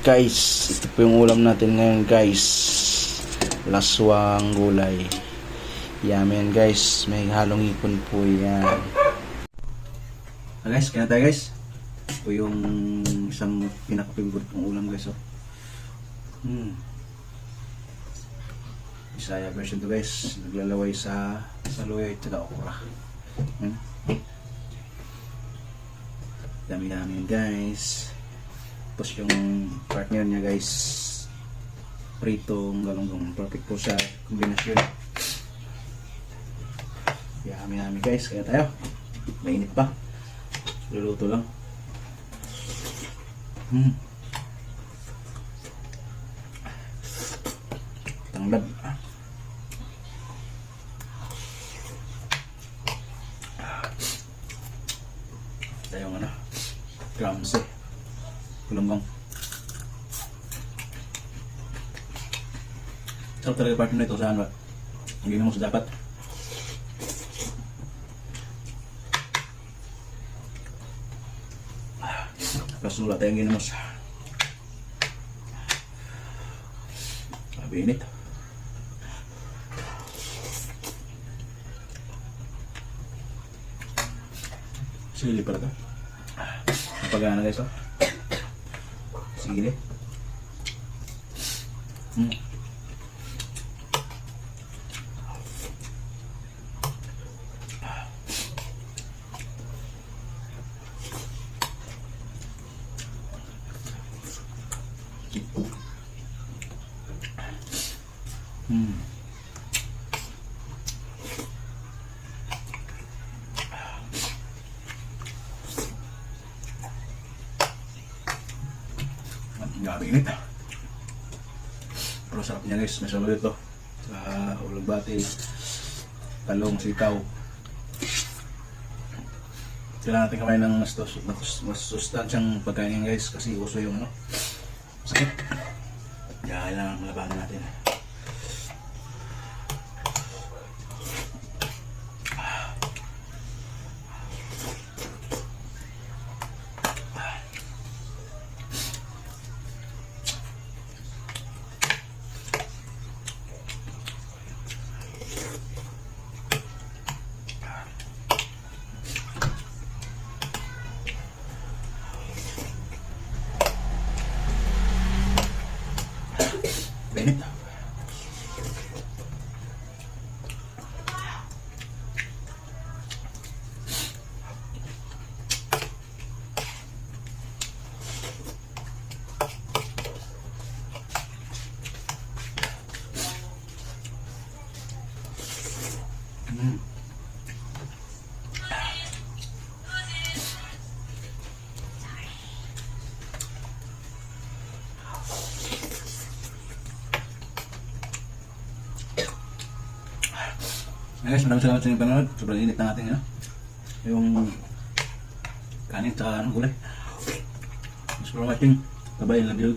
guys, ito po yung ulam natin ngayon guys. Laswang gulay. Yummy yan guys. May halong hipon po yan. Guys, kaya tayo guys. Ito po yung isang pinaka-favorite kong ulam guys. Bisaya version to guys. Naglalaway sa luya at saka okra. Dami-dami guys. Tapos yung partner niya guys, pritong galunggong. Perfect po sa kombinasyon. Yummy guys. Kaya tayo, mainit pa, luluto lang. Tanglad. Tayong ano, crumbs galunggong. Sarap talaga yung partner na ito. Saan ba? Hindi mo sa dapat. Plus wala tayong ginamos. Sabi init. Sili pala ito. Napagana guys oh. Sige. Grabe init. Pero sarap niya guys. May salo ito sa ulagbati, talong, sitaw. Kailangan natin kamain ng mas sustansyang pagkain guys. Kasi uso yung ano, sakit. Kaya kailangan malabanan natin. Init. Guys, maraming salamat sa inyong panonood. Sobrang init na natin yung kanin at gulay. Thanks for watching. Bye bye, love you.